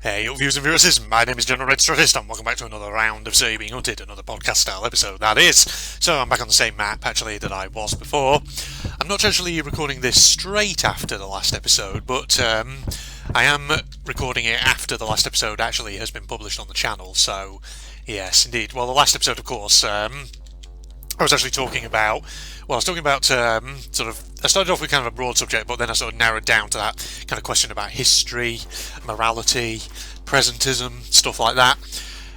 Hey, viewers and viewers, my name is General Red Strategist, and welcome back to another round of So You Being Hunted, another podcast-style episode, that is. So I'm back on the same map, actually, that I was before. I'm not actually recording this straight after the last episode, but I am recording it after the last episode actually has been published on the channel, so yes, indeed. Well, the last episode, of course, I was actually talking about, I started off with kind of a broad subject, but then I sort of narrowed down to that kind of question about history, morality, presentism, stuff like that.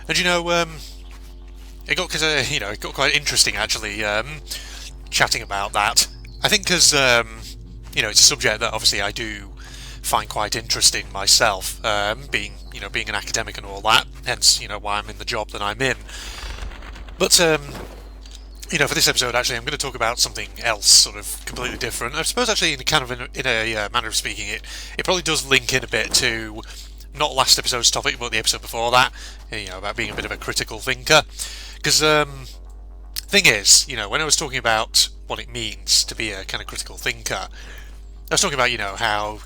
And it got quite interesting actually, chatting about that. I think because it's a subject that obviously I do find quite interesting myself, being an academic and all that. Hence, why I'm in the job that I'm in. But for this episode, actually, I'm going to talk about something else, sort of completely different. I suppose, actually, in a manner of speaking, it probably does link in a bit to not last episode's topic, but the episode before that. About being a bit of a critical thinker. Because thing is, when I was talking about what it means to be a kind of critical thinker, I was talking about how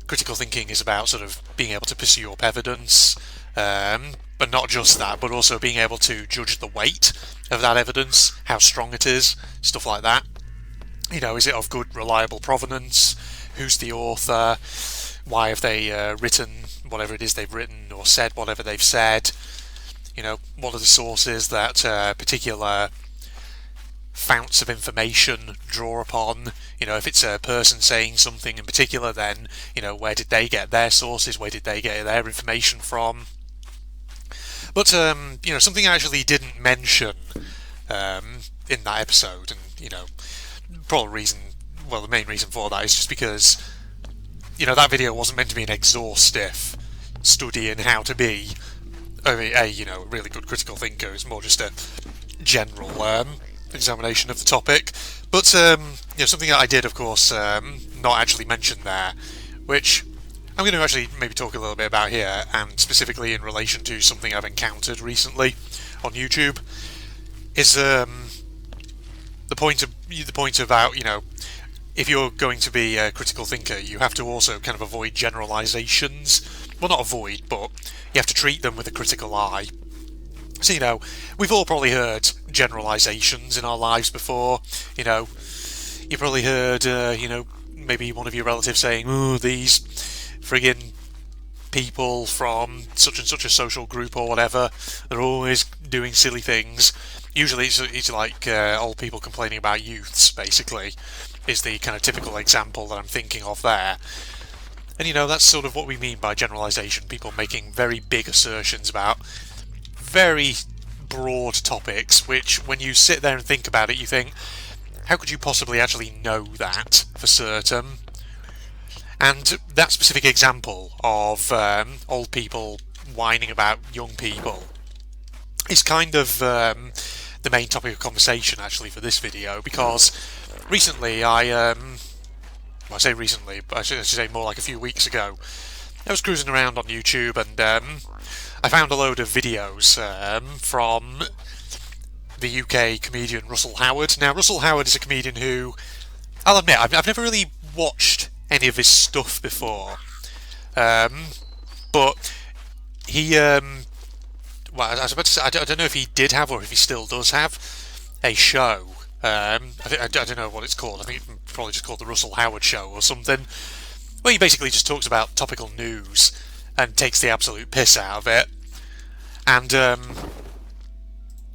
critical thinking is about sort of being able to pursue up evidence. But not just that, but also being able to judge the weight of that evidence, how strong it is, stuff like that. Is it of good, reliable provenance? Who's the author? Why have they written whatever it is they've written, or said whatever they've said? What are the sources that particular founts of information draw upon? If it's a person saying something in particular, then, where did they get their sources? Where did they get their information from? But, something I actually didn't mention in that episode, and, the main reason for that is just because, that video wasn't meant to be an exhaustive study in how to be a really good critical thinker. It's more just a general examination of the topic. But, something that I did, of course, not actually mention there, which I'm going to actually maybe talk a little bit about here, and specifically in relation to something I've encountered recently on YouTube, is the point about, if you're going to be a critical thinker, you have to also kind of avoid generalizations. Well, not avoid, but you have to treat them with a critical eye. So, we've all probably heard generalizations in our lives before. You probably heard, maybe one of your relatives saying, "Oh, these friggin' people from such and such a social group or whatever, they're always doing silly things." Usually it's like old people complaining about youths, basically, is the kind of typical example that I'm thinking of there. And that's sort of what we mean by generalisation, people making very big assertions about very broad topics, which when you sit there and think about it, you think, how could you possibly actually know that for certain? And that specific example of old people whining about young people is kind of the main topic of conversation actually for this video, because recently I say recently, but I should say more like a few weeks ago, I was cruising around on YouTube and I found a load of videos from the UK comedian Russell Howard. Now, Russell Howard is a comedian who, I'll admit, I've never really watched any of his stuff before, but he, I was about to say, I don't know if he did have, or if he still does have, a show. I don't know what it's called. I think it's probably just called the Russell Howard Show or something, where he basically just talks about topical news and takes the absolute piss out of it. And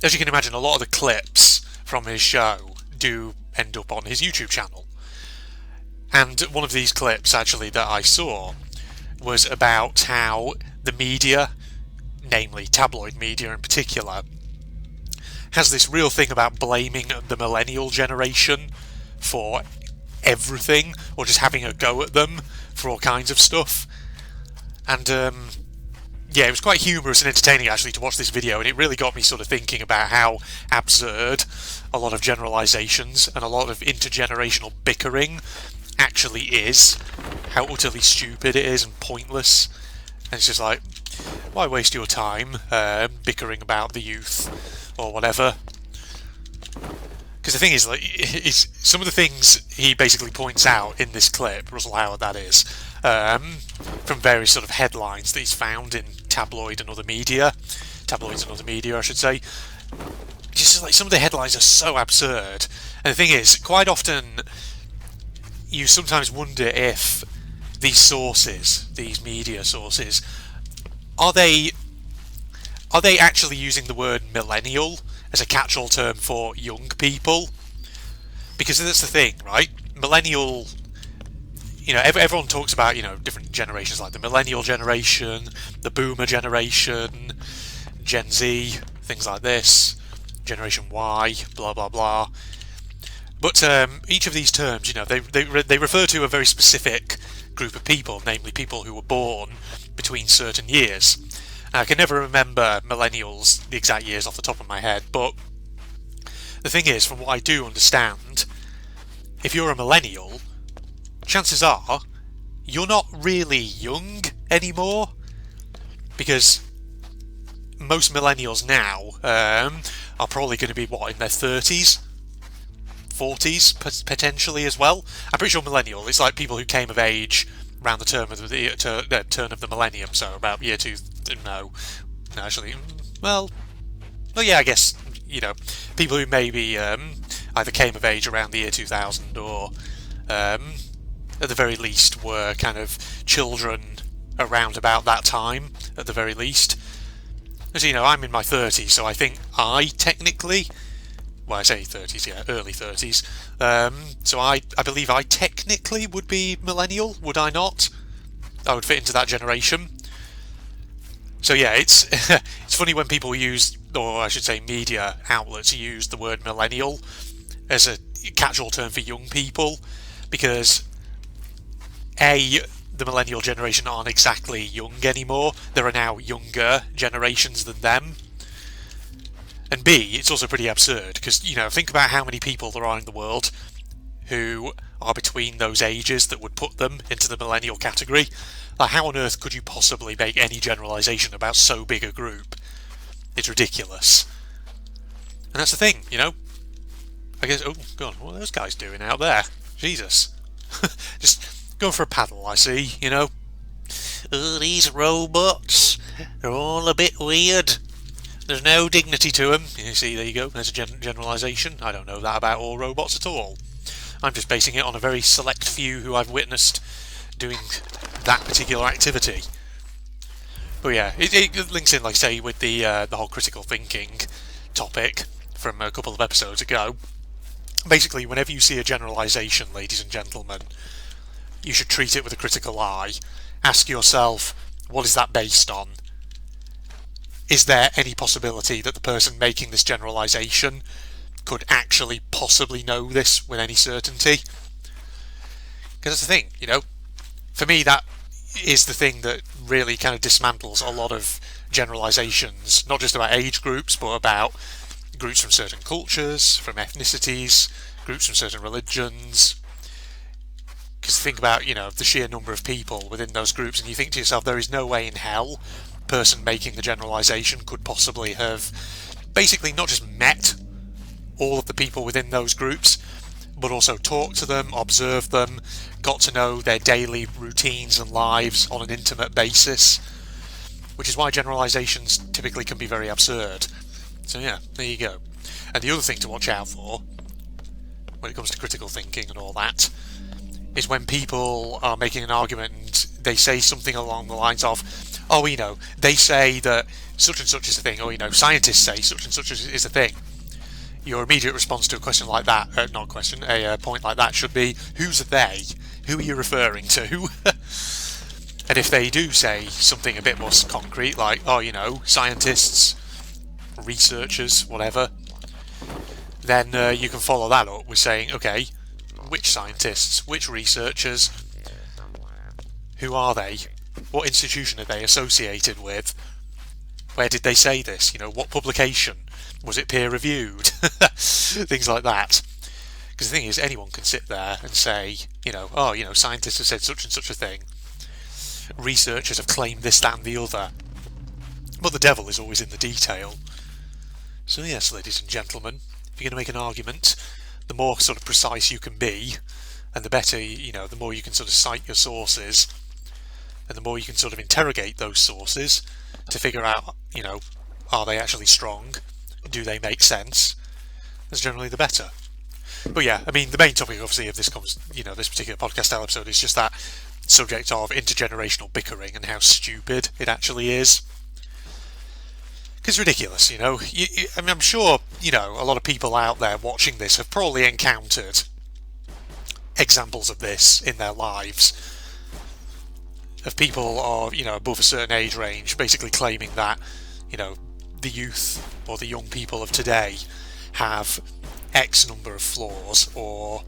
as you can imagine, a lot of the clips from his show do end up on his YouTube channel. And one of these clips, actually, that I saw was about how the media, namely tabloid media in particular, has this real thing about blaming the millennial generation for everything, or just having a go at them for all kinds of stuff. And it was quite humorous and entertaining actually to watch this video, and it really got me sort of thinking about how absurd a lot of generalizations and a lot of intergenerational bickering actually is, how utterly stupid it is and pointless. And it's just like, why waste your time bickering about the youth or whatever? Because the thing is, some of the things he basically points out in this clip, Russell Howard that is, from various sort of headlines that he's found in tabloids and other media, I should say. Just like some of the headlines are so absurd, and the thing is, quite often you sometimes wonder if these media sources, are they actually using the word millennial as a catch-all term for young people? Because that's the thing, right? Millennial, everyone talks about, different generations, like the millennial generation, the boomer generation, Gen Z, things like this, Generation Y, blah blah blah. But each of these terms, they refer to a very specific group of people, namely people who were born between certain years. I can never remember millennials, the exact years off the top of my head, but the thing is, from what I do understand, if you're a millennial, chances are you're not really young anymore, because most millennials now are probably going to be, in their 30s? 40s potentially as well. I'm pretty sure millennial is like people who came of age around the turn of the millennium, so about year two. No, actually, well, yeah, I guess people who maybe either came of age around the year 2000 or at the very least were kind of children around about that time at the very least. As I'm in my 30s, so I think I technically, well, I say 30s, yeah, early 30s. So I believe I technically would be millennial, would I not? I would fit into that generation. So yeah, it's it's funny when people use, or I should say media outlets use the word millennial as a catch-all term for young people, because the millennial generation aren't exactly young anymore. There are now younger generations than them. And B, it's also pretty absurd, because, think about how many people there are in the world who are between those ages that would put them into the millennial category. Like, how on earth could you possibly make any generalisation about so big a group? It's ridiculous. And that's the thing, I guess, oh, God, what are those guys doing out there? Jesus. Just going for a paddle, I see, Oh, these robots, they're all a bit weird. There's no dignity to them. You see, there you go. There's a generalisation. I don't know that about all robots at all. I'm just basing it on a very select few who I've witnessed doing that particular activity. But yeah, it links in, like I say, with the whole critical thinking topic from a couple of episodes ago. Basically, whenever you see a generalisation, ladies and gentlemen, you should treat it with a critical eye. Ask yourself, what is that based on? Is there any possibility that the person making this generalisation could actually possibly know this with any certainty? Because that's the thing, for me that is the thing that really kind of dismantles a lot of generalisations, not just about age groups, but about groups from certain cultures, from ethnicities, groups from certain religions. Because think about, the sheer number of people within those groups, and you think to yourself, there is no way in hell person making the generalisation could possibly have basically not just met all of the people within those groups, but also talked to them, observed them, got to know their daily routines and lives on an intimate basis, which is why generalisations typically can be very absurd. So yeah, there you go. And the other thing to watch out for when it comes to critical thinking and all that is when people are making an argument and they say something along the lines of, oh, they say that such and such is a thing, or, scientists say such and such is a thing. Your immediate response to a question like that, a point like that should be, who's they? Who are you referring to? And if they do say something a bit more concrete, like, oh, scientists, researchers, whatever, then you can follow that up with saying, okay, which scientists, which researchers, who are they? What institution are they associated with? Where did they say this? What publication? Was it peer-reviewed? Things like that. Because the thing is, anyone can sit there and say, scientists have said such and such a thing. Researchers have claimed this, that and the other. But the devil is always in the detail. So yes, ladies and gentlemen, if you're going to make an argument, the more sort of precise you can be, and the better, the more you can sort of cite your sources, And the more you can sort of interrogate those sources to figure out, are they actually strong? Do they make sense? That's generally the better. But yeah, I mean, the main topic, obviously, of this this particular podcast style episode is just that subject of intergenerational bickering and how stupid it actually is. Because it's ridiculous, I mean, I'm sure, a lot of people out there watching this have probably encountered examples of this in their lives. Of people of, above a certain age range basically claiming that, the youth or the young people of today have X number of flaws, or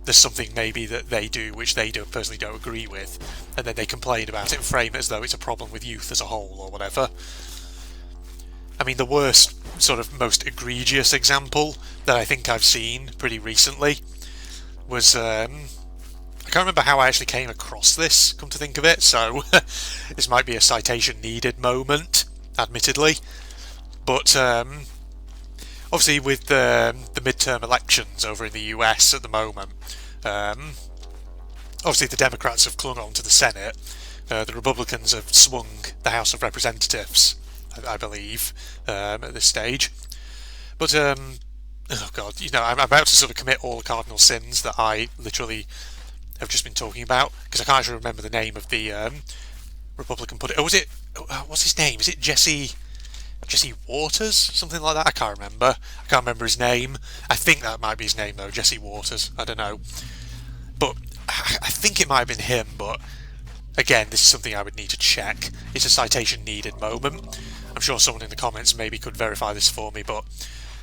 there's something maybe that they do which they personally don't agree with, and then they complain about it and frame it as though it's a problem with youth as a whole or whatever. I mean, the worst, sort of most egregious example that I think I've seen pretty recently was, I can't remember how I actually came across this, come to think of it, so this might be a citation needed moment, admittedly, but obviously with the midterm elections over in the US at the moment, obviously the Democrats have clung on to the Senate, the Republicans have swung the House of Representatives, I believe, at this stage. But, oh god, I'm about to sort of commit all the cardinal sins that I literally have just been talking about, because I can't actually remember the name of the Republican what's his name? Is it Jesse Waters? Something like that? I can't remember. I can't remember his name. I think that might be his name though, Jesse Waters. I don't know. But I think it might have been him, but again, this is something I would need to check. It's a citation needed moment. I'm sure someone in the comments maybe could verify this for me, but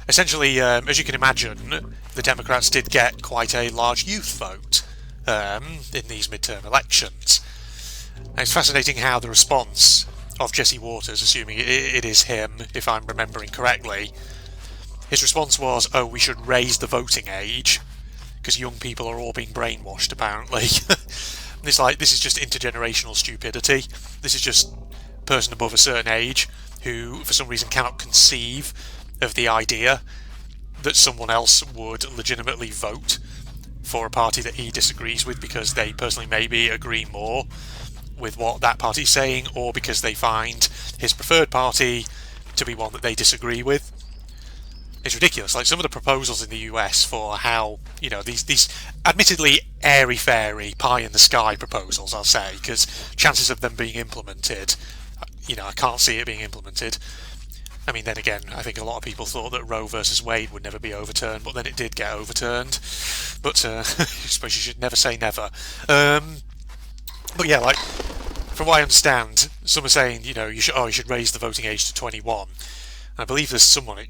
essentially, as you can imagine, the Democrats did get quite a large youth vote in these midterm elections. And it's fascinating how the response of Jesse Waters, assuming it is him, if I'm remembering correctly, his response was, "Oh, we should raise the voting age because young people are all being brainwashed, apparently." It's like, this is just intergenerational stupidity. This is just a person above a certain age who, for some reason, cannot conceive of the idea that someone else would legitimately vote for a party that he disagrees with because they personally maybe agree more with what that party's saying, or because they find his preferred party to be one that they disagree with. It's ridiculous. Like, some of the proposals in the US for how, these admittedly airy-fairy, pie-in-the-sky proposals, I'll say, because chances of them being implemented, I can't see it being implemented. I mean, then again, I think a lot of people thought that Roe versus Wade would never be overturned, but then it did get overturned. But I suppose you should never say never. But yeah, like, from what I understand, some are saying, you should raise the voting age to 21. And I believe there's someone,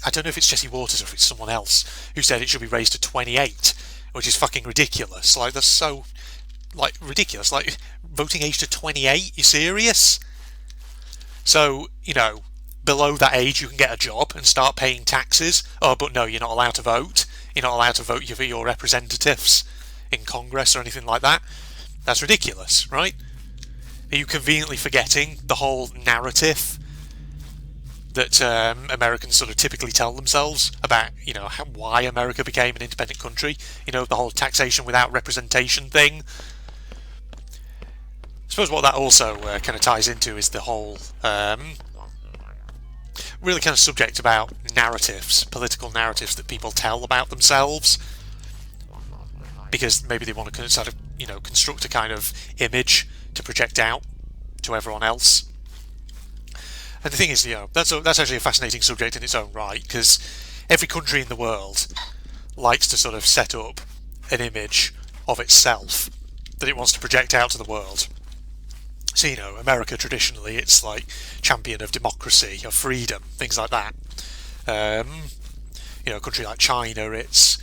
I don't know if it's Jesse Waters or if it's someone else, who said it should be raised to 28, which is fucking ridiculous. Like, that's so, ridiculous. Like, voting age to 28? You serious? So, below that age you can get a job and start paying taxes. Oh, but no, you're not allowed to vote. You're not allowed to vote for your representatives in Congress or anything like that. That's ridiculous, right? Are you conveniently forgetting the whole narrative that Americans sort of typically tell themselves about, why America became an independent country? The whole taxation without representation thing. I suppose what that also kind of ties into is the whole really kind of subject about narratives, political narratives that people tell about themselves, because maybe they want to sort of, construct a kind of image to project out to everyone else. And the thing is, that's actually a fascinating subject in its own right, because every country in the world likes to sort of set up an image of itself that it wants to project out to the world. So, America traditionally, it's like champion of democracy, of freedom, things like that. A country like China, it's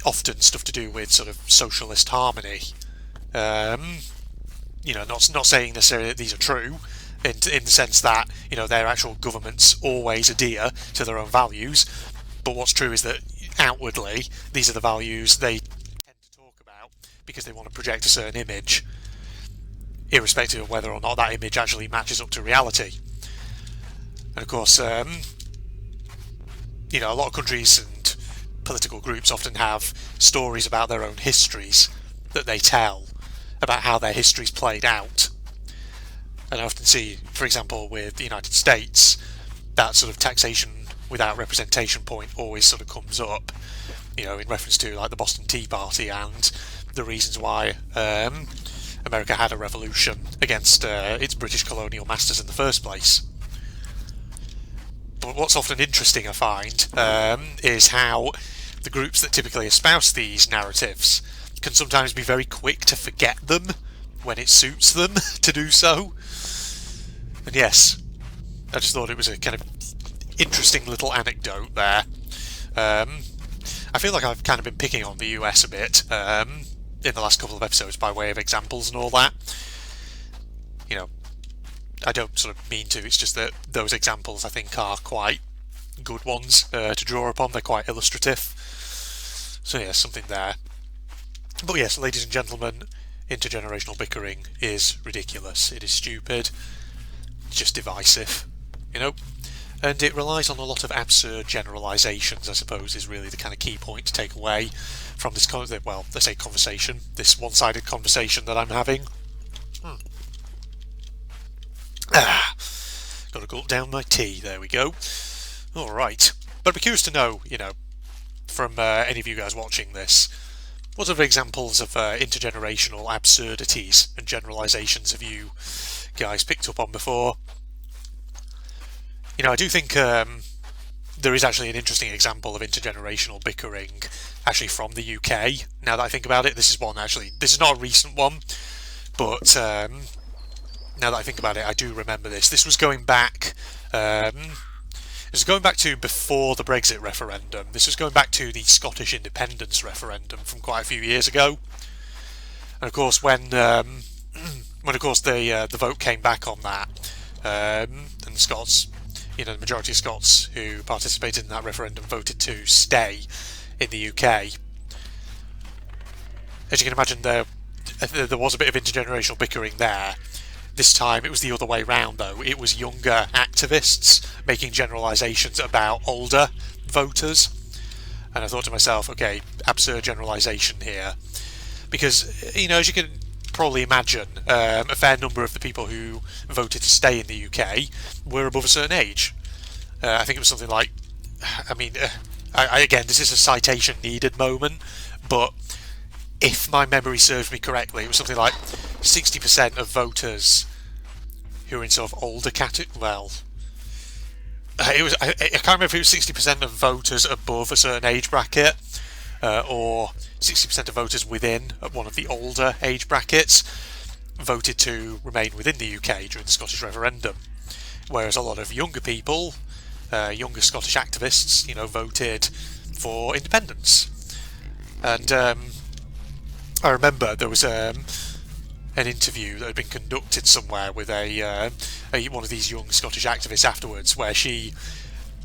often stuff to do with sort of socialist harmony. Not saying necessarily that these are true, in the sense that, their actual governments always adhere to their own values, but what's true is that outwardly, these are the values they tend to talk about because they want to project a certain image, irrespective of whether or not that image actually matches up to reality. And of course, a lot of countries and political groups often have stories about their own histories that they tell, about how their history's played out. And I often see, for example, with the United States, that sort of taxation without representation point always sort of comes up, in reference to like the Boston Tea Party and the reasons why America had a revolution against its British colonial masters in the first place. But what's often interesting, I find, is how the groups that typically espouse these narratives can sometimes be very quick to forget them when it suits them to do so. And yes, I just thought it was a kind of interesting little anecdote there. I feel like I've kind of been picking on the US a bit in the last couple of episodes by way of examples and all that. I don't sort of mean to, it's just that those examples I think are quite good ones to draw upon. They're quite illustrative. So yeah, something there. But yes, ladies and gentlemen, intergenerational bickering is ridiculous. It is stupid. It's just divisive, and it relies on a lot of absurd generalisations, I suppose, is really the kind of key point to take away from this, let's say conversation, this one-sided conversation that I'm having. Got to gulp down my tea, there we go. Alright, but I'd be curious to know, from any of you guys watching this, what other examples of intergenerational absurdities and generalisations have you guys picked up on before? I do think there is actually an interesting example of intergenerational bickering actually from the UK. Now that I think about it, this is not a recent one, but now that I think about it, I do remember this. This was going back to before the Brexit referendum. This was going back to the Scottish independence referendum from quite a few years ago. And of course, when the vote came back on that, and the Scots, the majority of Scots who participated in that referendum voted to stay in the UK. As you can imagine, there was a bit of intergenerational bickering there. This time it was the other way round, though. It was younger activists making generalisations about older voters. And I thought to myself, okay, absurd generalisation here. Because, as you can probably imagine, a fair number of the people who voted to stay in the UK were above a certain age. I think it was something like, again, this is a citation needed moment, but if my memory serves me correctly, it was something like 60% of voters who are in sort of older category. Well, I can't remember if it was 60% of voters above a certain age bracket, or 60% of voters within one of the older age brackets voted to remain within the UK during the Scottish referendum, whereas a lot of younger people, younger Scottish activists, voted for independence. And I remember there was an interview that had been conducted somewhere with one of these young Scottish activists afterwards, where she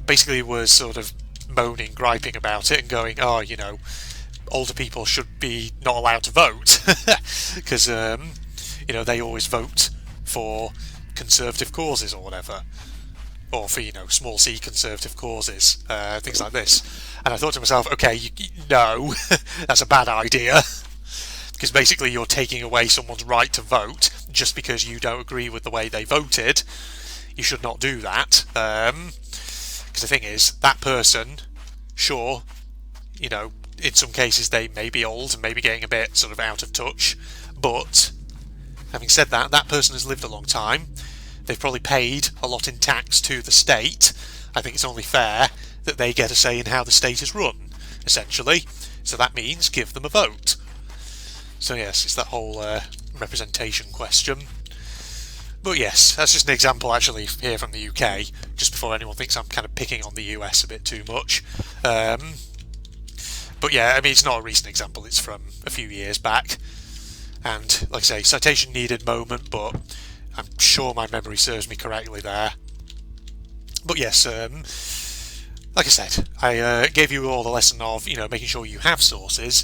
basically was sort of moaning, griping about it and going, older people should be not allowed to vote because they always vote for conservative causes or whatever, or for small c conservative causes, things like this. And I thought to myself, okay, no, that's a bad idea, because basically you're taking away someone's right to vote just because you don't agree with the way they voted. You should not do that, because the thing is, that person, sure, in some cases they may be old and maybe getting a bit sort of out of touch, but having said that, that person has lived a long time. They've probably paid a lot in tax to the state. I think it's only fair that they get a say in how the state is run, essentially. So that means give them a vote. So yes, it's that whole representation question. But yes, that's just an example actually here from the UK, just before anyone thinks I'm kind of picking on the US a bit too much. But yeah, it's not a recent example, it's from a few years back. And like I say, citation needed moment, but I'm sure my memory serves me correctly there. But yes, like I said, I gave you all the lesson of, making sure you have sources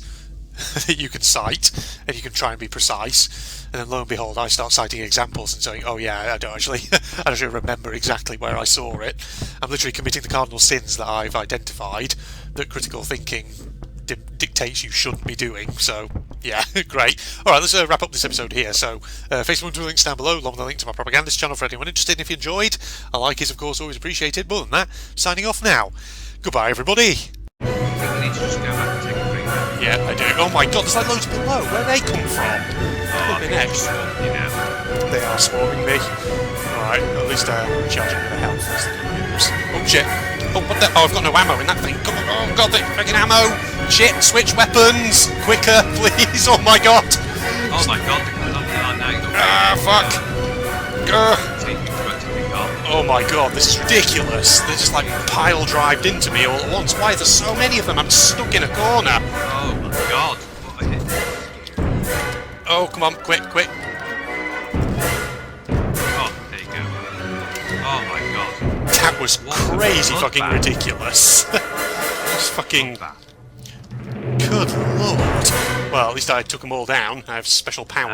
that you can cite and you can try and be precise. And then lo and behold, I start citing examples and saying, oh yeah, I don't actually remember exactly where I saw it. I'm literally committing the cardinal sins that I've identified that critical thinking dictates you shouldn't be doing. So Yeah, great. Alright, let's wrap up this episode here. So, Facebook and links down below, along with the link to my propagandist channel for anyone interested. If you enjoyed, a like is, of course, always appreciated. But other than that, signing off now. Goodbye, everybody. I think we need to just go back and take a break now. Yeah, I do. Oh my god, there's like loads below. Where they come from? Oh, I think they're just swamping you now. They are swarming me. Alright, at least I'm charging with the health. That's the good news. Oh shit. Oh, what the? Oh, I've got no ammo in that thing. Come on. Oh god, the freaking ammo. Shit, switch weapons. Quicker, please. Oh my god. Oh my god, they're coming on now. You've got Ah, fuck. Oh Oh my god, this is ridiculous. They're just like pile drived into me all at once. Why are there so many of them? I'm stuck in a corner. Oh my god. What a hit. Oh, come on, quick, quick. Oh, there you go. Oh my god. That was What a crazy bloodbath. fucking ridiculous. That's fucking... Bloodbath. Good lord. Well, at least I took them all down. I have special power.